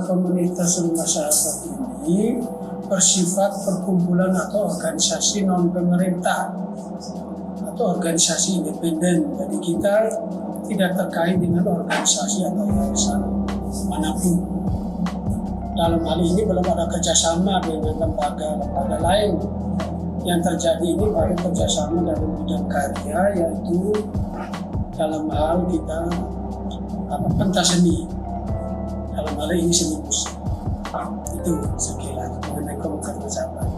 Komunitas Rumah Sahabat ini bersifat perkumpulan atau organisasi non-pemerintah atau organisasi independen. Jadi kita tidak terkait dengan organisasi atau yayasan manapun. Dalam hal ini belum ada kerjasama dengan lembaga-lembaga lain. Yang terjadi ini baru kerjasama dalam bidang karya, yaitu dalam hal kita pentas seni. Dalam hal ini seni musik. Itu sekilas mengenai Komunitas Sahabat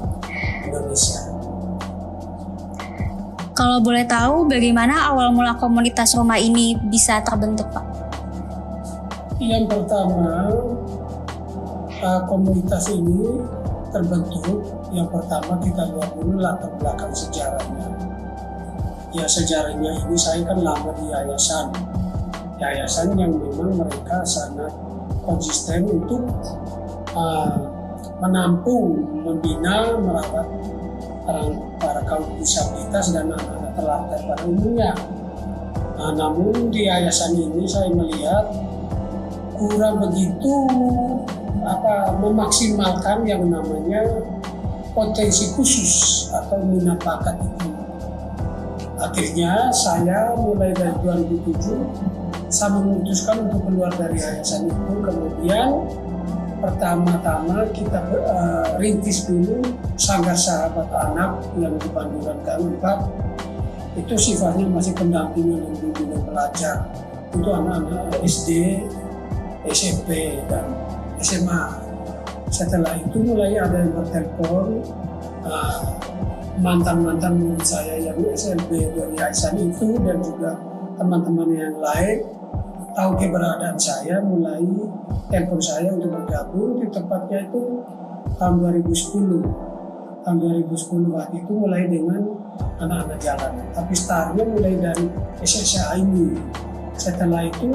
Indonesia. Kalau boleh tahu, bagaimana awal mula komunitas rumah ini bisa terbentuk, Pak? Yang pertama, komunitas ini terbentuk. Yang pertama kita lihat dulu latar belakang sejarahnya. Ya, sejarahnya ini saya kan lama di yayasan yang memang mereka sangat konsisten untuk menampung, membina, merawat para kaum disabilitas dan anak-anak terlantar pada umumnya. Namun di yayasan ini saya melihat kurang begitu memaksimalkan yang namanya potensi khusus atau minat bakat itu. Akhirnya saya mulai dari 2007 saya memutuskan untuk keluar dari yayasan itu. Kemudian pertama-tama kita rintis dulu Sanggar Sahabat Anak yang di Panduran Gang 4. Itu sifatnya masih pendampingan dan bimbingan pelajar untuk anak-anak SD, SMP, dan SMA. Setelah itu mulai ada yang bertelepon, mantan-mantan murid saya yang SMP dari yayasan itu dan juga teman-teman yang lain tahu keberadaan saya, mulai telepon saya untuk bergabung. Di tempatnya itu tahun 2010. Tahun 2010 waktu itu mulai dengan anak-anak jalanan. Tapi startnya mulai dari SSA ini. Setelah itu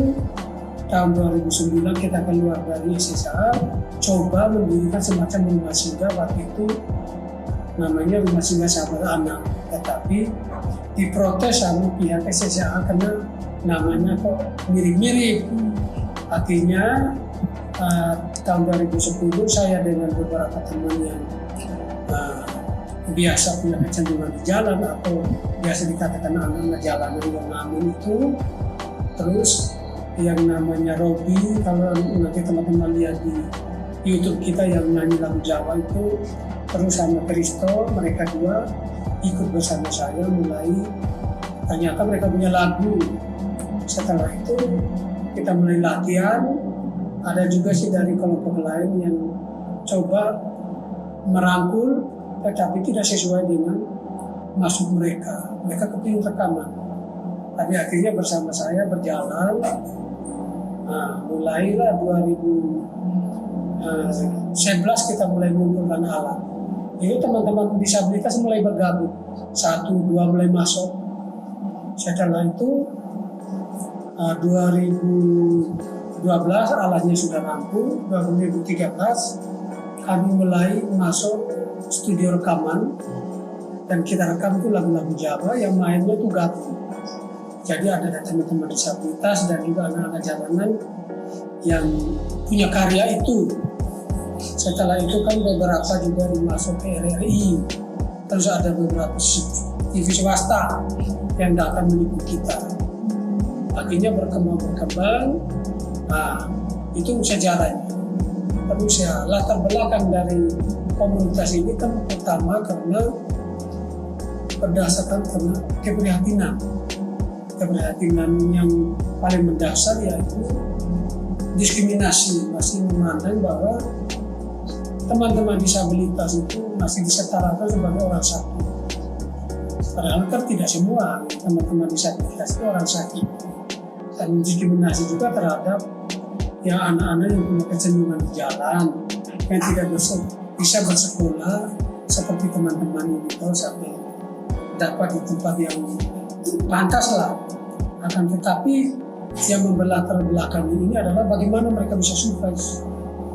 tahun 2009 kita keluar dari SSA, coba mendirikan semacam rumah singgah. Waktu itu namanya Rumah Singgah Sahabat Anak. Tetapi diprotes sama pihak SSA karena namanya kok mirip-mirip. Akhirnya tahun 2010 saya dengan beberapa teman yang biasa punya kecenderungan di jalan atau biasa dikatakan anak-anak jalanan yang ngamen itu, terus yang namanya Robi, kalau nanti teman-teman lihat di YouTube kita yang nyanyi lagu Jawa itu, terus sama Kristo, mereka dua ikut bersama saya mulai, ternyata mereka punya lagu. Setelah itu kita mulai latihan. Ada juga sih dari kelompok lain yang coba merangkul tetapi tidak sesuai dengan maksud mereka. Mereka kepingin rekaman. Tapi akhirnya bersama saya berjalan. Mulailah 2011 kita mulai mengumpulkan alat. Itu teman-teman disabilitas mulai bergabung. 1, 2 mulai masuk. Setelah itu 2012 alatnya sudah rampung. 2013 kami mulai masuk studio rekaman dan kita rekam itu lagu-lagu Jawa yang mainnya itu gabung. Jadi ada teman-teman disabilitas dan juga anak-anak jalanan yang punya karya itu. Setelah itu kan beberapa juga dimasuk ke RRI. Terus ada beberapa TV swasta yang datang meliput kita. Akhirnya berkembang. Itu sejarahnya. Terus ya latar belakang dari komunitas ini kan pertama karena berdasarkan karena keprihatinan yang paling mendasar, yaitu diskriminasi. Masih memandang bahwa teman-teman disabilitas itu masih disetarakan sebagai orang sakit. Padahal kan tidak semua teman-teman disabilitas itu orang sakit. Dan diskriminasi juga terhadap yang anak-anak yang punya kecenderungan di jalan, yang tidak bisa bersekolah seperti teman-teman ini, sampai dapat di tempat yang pantas lah. Akan tetapi yang membelatar belakang ini adalah bagaimana mereka bisa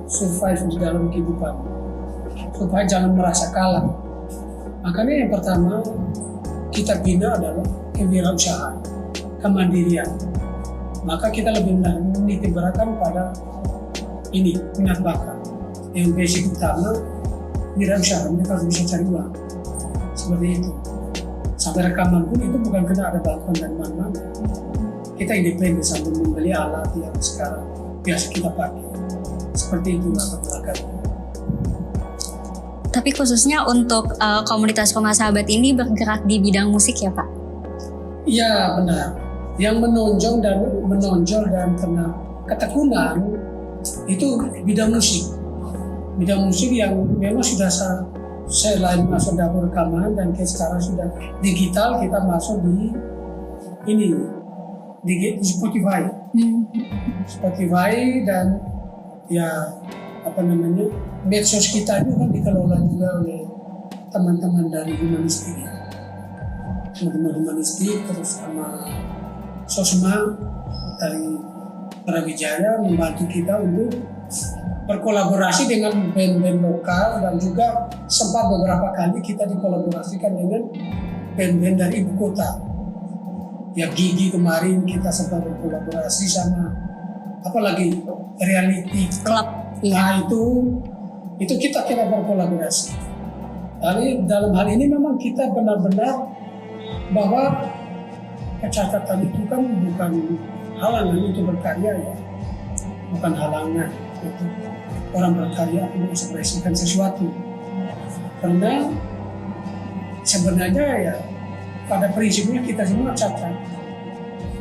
survive di dalam kehidupan, supaya jangan merasa kalah. Makanya yang pertama kita bina adalah kewirausahaan, kemandirian. Maka kita lebih menitik beratkan pada ini minat bakat. Yang basic utama wirausaha, mereka harus bisa cari uang. Seperti itu. Sampai rekaman pun itu bukan kena ada bantuan dari mana-mana. Kita independen sambil membeli alat yang sekarang biasa kita pakai. Seperti itu latar belakangnya. Tapi khususnya untuk komunitas Rumah Sahabat ini bergerak di bidang musik ya Pak? Iya benar. Yang menonjol dan kena ketekunan itu bidang musik. Bidang musik yang memang sudah selain masuk dapur rekaman dan sekarang sudah digital, kita masuk di ini di Spotify. Spotify dan ya apa namanya medsos kita itu kan dikelola juga oleh teman-teman dari humanistik, teman-teman humanistik, terus sama Sosma dari Brawijaya membantu kita untuk berkolaborasi dengan band-band lokal, dan juga sempat beberapa kali kita dikolaborasikan dengan band-band dari ibu kota. Ya Gigi kemarin kita sempat berkolaborasi sama apalagi reality club. Nah itu kita berkolaborasi. Jadi dalam hal ini memang kita benar-benar bahwa kecacatan itu kan bukan halangan untuk berkarya ya, bukan halangan untuk orang berkarya untuk mengekspresikan sesuatu. Karena sebenarnya ya pada prinsipnya kita semua cacat.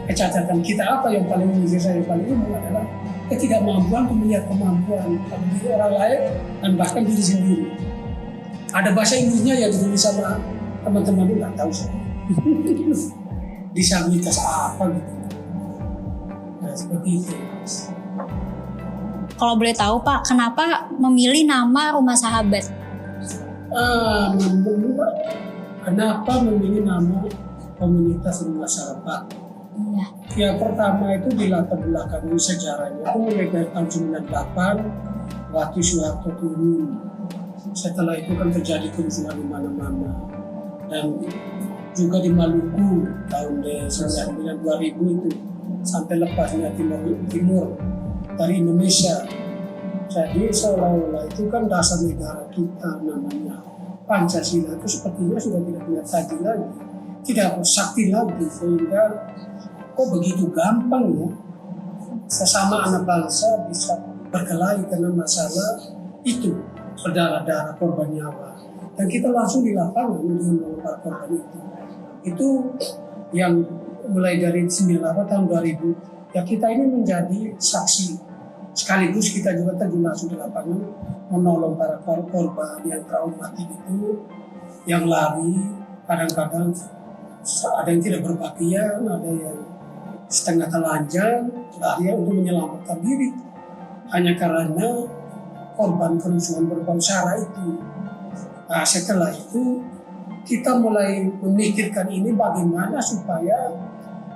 Kecacatan kita apa yang paling menjadi saya paling umum adalah ketidakmampuan untuk melihat kemampuan diri orang lain dan bahkan diri sendiri. Ada bahasa Inggrisnya yang ditulis sama teman-teman itu nggak tahu saya. Disabilitas apa gitu. Nah seperti itu. Kalau boleh tahu Pak, kenapa memilih nama Rumah Sahabat? Kenapa memilih nama komunitas Rumah Sahabat? Ya pertama itu di latar belakang sejarahnya itu mulai dari tahun 98 waktu Soeharto turun. Setelah itu kan terjadi kerusuhan di mana-mana, dan juga di Maluku tahun 2000 itu sampai lepasnya Timur dari Indonesia. Jadi seolah-olah itu kan dasar negara kita namanya Pancasila itu sepertinya sudah tidak punya taji lagi, tidak sakti lagi, sehingga kok begitu gampang ya sesama anak bangsa bisa berkelahi karena masalah itu, berdarah-darah, korban nyawa. Dan kita langsung di lapangan untuk menolong para korban itu. Itu yang mulai dari 98 tahun 2000 ya kita ini menjadi saksi, sekaligus kita juga terjun langsung di lapangan menolong para korban yang traumatik itu, yang lari, kadang-kadang ada yang tidak berpakaian, ada yang setengah telanjang, lari untuk menyelamatkan diri hanya karena korban kerusuhan berbau sara itu. Nah setelah itu kita mulai memikirkan ini bagaimana supaya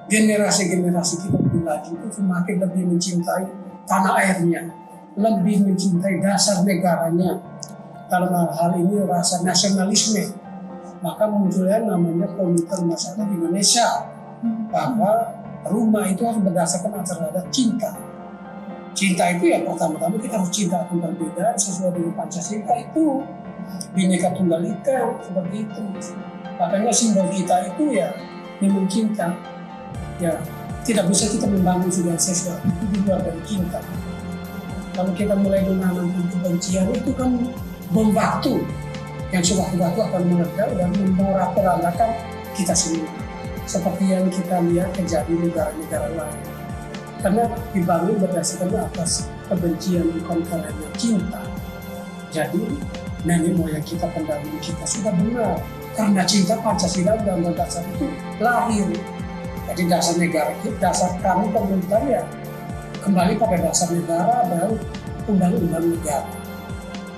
generasi-generasi kita lebih lanjut itu semakin lebih mencintai tanah airnya, lebih mencintai dasar negaranya. Dalam hal ini rasa nasionalisme, maka munculnya namanya Komunitas Masyarakat Indonesia, bahwa rumah itu harus berdasarkan terhadap cinta. Cinta itu ya pertama-tama kita harus cinta akan perbedaan sesuai dengan Pancasila itu, Bhinneka Tunggal Ika, seperti itu. Makanya simbol kita itu ya memang cinta. Ya tidak bisa kita membangun segala sesuatu itu di luar dari cinta. Kalau kita mulai menanamkan kebencian itu kan bom waktu yang sewaktu-waktu akan meledak dan memporak-porandakan kita sendiri. Seperti yang kita lihat terjadi di negara-negara lain. Karena dibangun berdasarkan atas kebencian bukan karena cinta. Jadi nenek moyang kita, pendahulu kita sudah benar. Karena cinta Pancasila dan dasar itu lahir. Jadi dasar negara kita, dasar kami pemerintah ya kembali pada dasar negara dan undang-undang negara.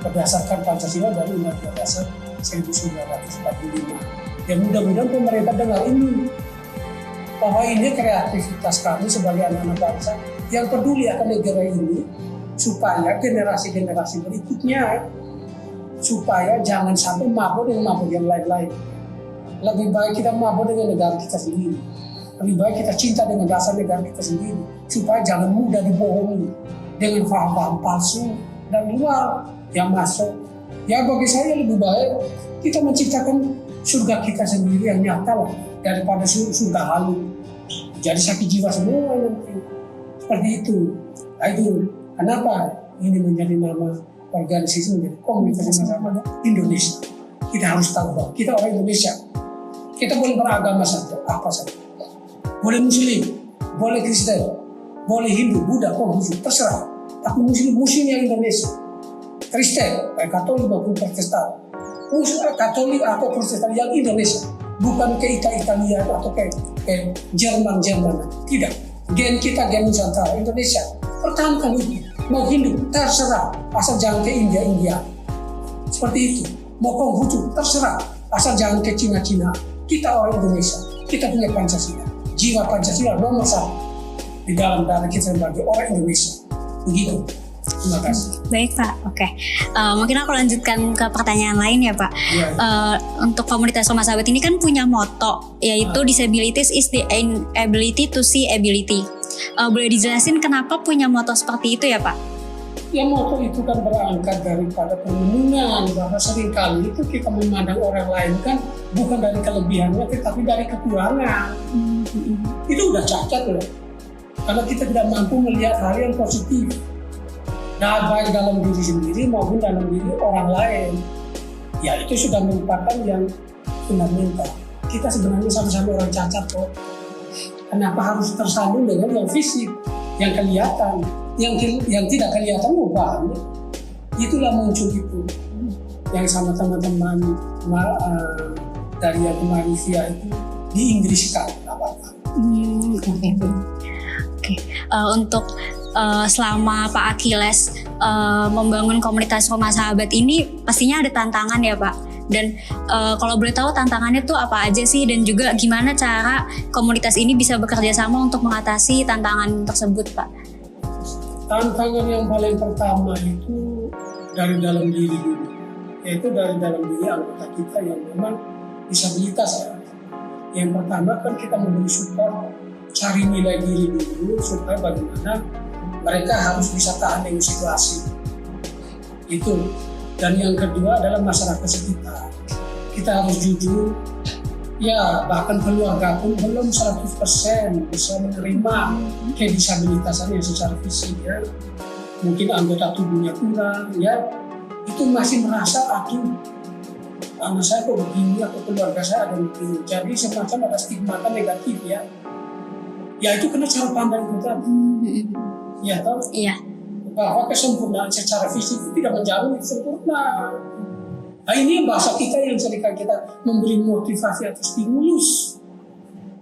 Berdasarkan Pancasila dan Undang-Undang Dasar 1945. Ya mudah-mudahan pemerintah dengar ini, bahwa ini kreativitas kami sebagai anak-anak bangsa yang peduli akan negara ini, supaya generasi-generasi berikutnya supaya jangan sampai mabuk dengan mabuk yang lain-lain. Lebih baik kita mabuk dengan negara kita sendiri, lebih baik kita cinta dengan dasar negara kita sendiri, supaya jangan mudah dibohongi. dengan paham-paham palsu dan luar yang masuk. Ya bagi saya lebih baik kita menciptakan surga kita sendiri yang nyata lah daripada surga halu. Jadi sakit jiwa semua nanti. Seperti itu. Nah, itu kenapa ini menjadi nama organisasi menjadi komunitas masyarakat Indonesia. Kita harus tahu bahwa kita orang Indonesia. Kita boleh beragama saja, apa saja. Boleh Muslim, boleh Kristen, boleh Hindu, Buddha, Konghucu, terserah. Tapi Muslim yang Indonesia. Kristen, baik Katolik maupun Protestan. Katolik atau Protestan yang Indonesia. Bukan ke Italia atau ke Jerman. Tidak. Gen kita gen Nusantara, Indonesia. Pertahankan itu. Mau Hindu, terserah. Asal jangan ke India. Seperti itu. Mau Konghucu, terserah. Asal jangan ke Cina. Kita orang Indonesia. Kita punya Pancasila. Jiwa Pancasila nomor 1 di dalam darah kita sebagai orang Indonesia. Begitu. Terima kasih. Baik Pak, oke. Mungkin aku lanjutkan ke pertanyaan lain ya Pak. Ya. Untuk komunitas Rumah Sahabat ini kan punya moto, yaitu disabilities is the inability to see ability. Boleh dijelasin kenapa punya moto seperti itu ya Pak? Ya moto itu kan berangkat daripada perenungan bahwa seringkali itu kita memandang orang lain kan bukan dari kelebihannya tetapi dari kekurangan. Itu udah cacat loh. Karena kita tidak mampu melihat hal yang positif. Nah, baik dalam diri sendiri maupun dalam diri orang lain. Ya itu sudah merupakan yang fundamental. Kita sebenarnya sama-sama orang cacat kok. Kenapa harus tersambung dengan yang fisik, yang kelihatan, yang tidak kelihatan banyak. Itulah muncul itu. Yang sama teman-teman dari yang kemarin via itu di Inggris kan apa-apa. Oke. Untuk selama Pak Achilles membangun komunitas Rumah Sahabat ini pastinya ada tantangan ya Pak. Dan kalau boleh tahu tantangannya tuh apa aja sih dan juga gimana cara komunitas ini bisa bekerja sama untuk mengatasi tantangan tersebut Pak? Tantangan yang paling pertama itu dari dalam diri dulu, yaitu dari dalam diri anggota kita yang memang disabilitas ya. Yang pertama kan kita memberi support, cari nilai diri dulu supaya bagaimana mereka harus bisa tahan dengan situasi itu. Dan yang kedua adalah masyarakat sekitar. Kita harus jujur, ya bahkan keluarga pun belum 100% bisa menerima kedisabilitasannya secara fisik ya. Mungkin anggota tubuhnya kurang ya. Itu masih merasa aduh anak saya kok begini atau keluarga saya ada begini. Jadi semacam ada stigmata negatif ya. Ya itu kena cara pandang kita. Ya toh? Iya. Bahwa kesempurnaan secara fisik itu tidak menjauhi sempurna. Nah ini bahasa kita yang seringkali kita memberi motivasi atau stimulus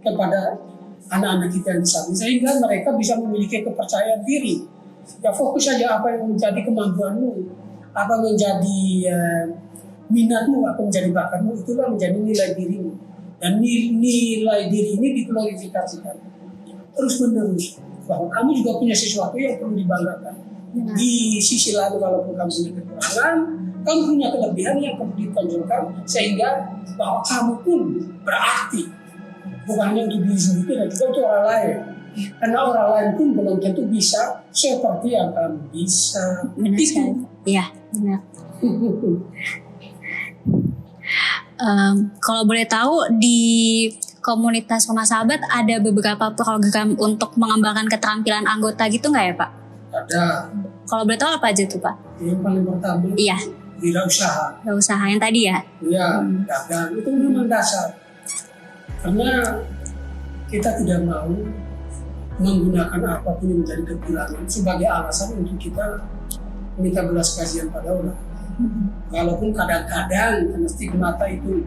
kepada anak-anak kita yang disabilitas sehingga mereka bisa memiliki kepercayaan diri. Ya fokus saja apa yang menjadi kemampuanmu, apa menjadi minatmu, apa menjadi bakatmu, itulah menjadi nilai dirimu. Dan nilai diri ini diglorifikasikan terus menerus bahwa kamu juga punya sesuatu yang perlu dibanggakan. Di sisi lain walaupun kamu punya kekurangan, kamu punya kelebihan yang perlu ditonjolkan sehingga bahwa kamu pun berarti bukan hanya untuk diri sendiri dan juga untuk orang lain. Karena orang lain pun belum tentu bisa seperti yang kamu bisa. Benar. Iya, benar. Kalau boleh tahu di komunitas Rumah Sahabat ada beberapa program untuk mengembangkan keterampilan anggota gitu nggak ya Pak? Ada. Kalau boleh tahu apa aja tuh Pak? Yang paling pertama. Iya. Wirausaha. Wirausaha yang tadi ya? Iya, dagang itu memang dasar. Karena kita tidak mau menggunakan apapun yang menjadi kekurangan sebagai alasan untuk kita minta belas kasihan pada orang. Walaupun kadang-kadang karena stigmata itu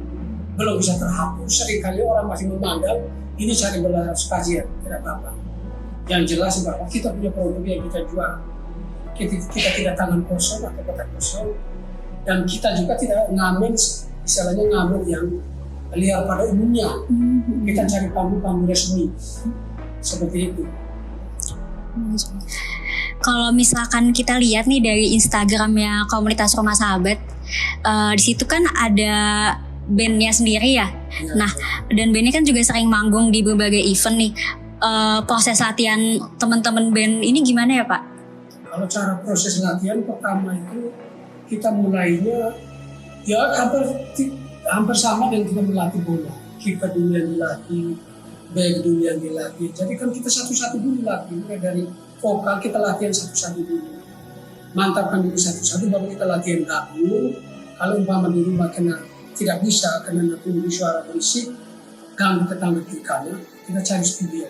belum bisa terhapus, seringkali orang masih memandang ini cari belas kasihan, tidak apa-apa. Yang jelas bahwa kita punya produk yang kita jual, kita tidak tangan kosong atau kotak kosong, dan kita juga tidak ngamen, istilahnya ngamen yang liar pada umumnya. Kita cari panggung resmi, seperti itu. Kalau misalkan kita lihat nih dari Instagramnya komunitas Rumah Sahabat, di situ kan ada bandnya sendiri ya. Nah, dan bandnya kan juga sering manggung di berbagai event nih. Proses latihan teman-teman band ini gimana ya Pak? Kalau cara proses latihan pertama itu kita mulainya ya hampir sama dengan kita melatih bola. Kiper dulu yang dilatih, back dulu yang dilatih. Jadi kan kita satu-satu dulu latih, mulai dari vokal kita latihan satu-satu dulu. Mantapkan dulu satu-satu, baru kita latihan gabung. Kalau umpama di rumah kena tidak bisa karena nanti suara berisik, ganggu tetangga kiri kanan, kita cari studio.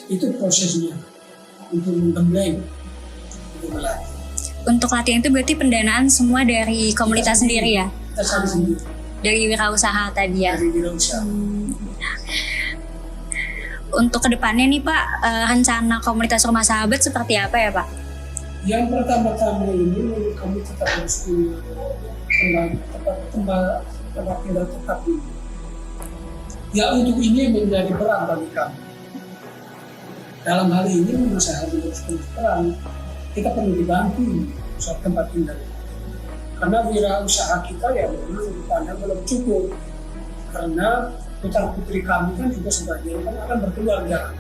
Itu prosesnya untuk menggembleng, untuk melatih. Untuk latihan itu berarti pendanaan semua dari komunitas sendiri ya? Kita cari sendiri. Dari wirausaha tadi ya? Dari wirausaha. Untuk kedepannya nih Pak, rencana komunitas Rumah Sahabat seperti apa ya Pak? Yang pertama-tama ini kami tetap harus punya tempat tinggal tetap ini. Ya untuk ini menjadi peran bagi kami. Dalam hal ini Rumah Sahabat harus punya peran. Kita perlu dibantu soal tempat tinggal. Karena wirausaha kita ya memang dipandang belum cukup. Karena putra putri kami kan juga sebagian kan akan berkeluarga.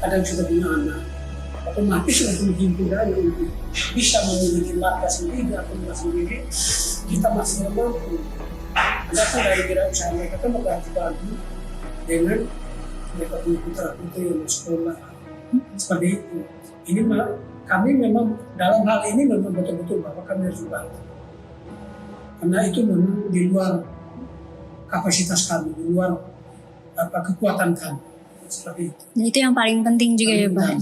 Ada yang sudah punya anak. Otomatis untuk menghimpun dana untuk bisa memiliki markas sendiri atau rumah sendiri, kita masih belum mampu. Karena kan dari wirausaha mereka kan berganti-ganti dengan mereka punya putra putri yang sekolah. Seperti itu. Ini kami memang dalam hal ini memang betul-betul bahwa kami harus bantu. Karena itu memang di luar kapasitas kami, di luar kekuatan kami. Seperti itu. Dan itu yang paling penting juga ya Pak.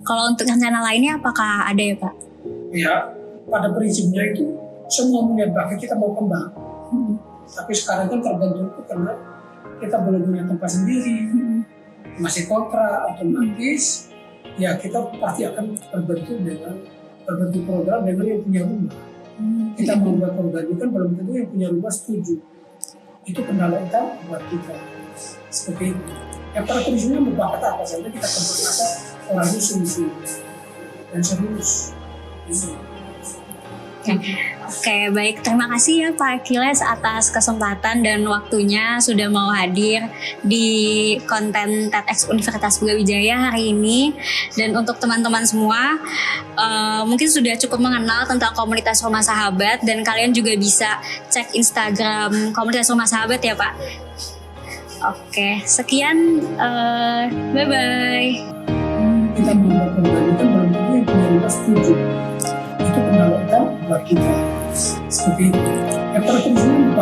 Kalau untuk rencana lainnya apakah ada ya Pak? Ya, pada prinsipnya itu semua melihat bahwa kita mau kembang. Tapi sekarang kan terbentuk karena kita belum punya tempat sendiri, masih kontrak, otomatis ya kita pasti akan berbentuk program dengan yang punya rumah. Kita membuat program itu kan belum tentu yang punya rumah setuju. Itu kendala utama buat kita. Seperti itu. Yang pada prinsipnya membakat apa saja kita kembangkan orangnya sungguh dan serius. Oke, baik. Terima kasih ya Pak Achilles atas kesempatan dan waktunya sudah mau hadir di konten TEDx Universitas Brawijaya hari ini. Dan untuk teman-teman semua, mungkin sudah cukup mengenal tentang komunitas Rumah Sahabat dan kalian juga bisa cek Instagram komunitas Rumah Sahabat ya Pak. Oke, sekian. Bye-bye. Kita membuat program itu belum tentu yang punya rumah setuju. Itu kendala utama buat kita. Seperti itu. Yang pada prinsipnya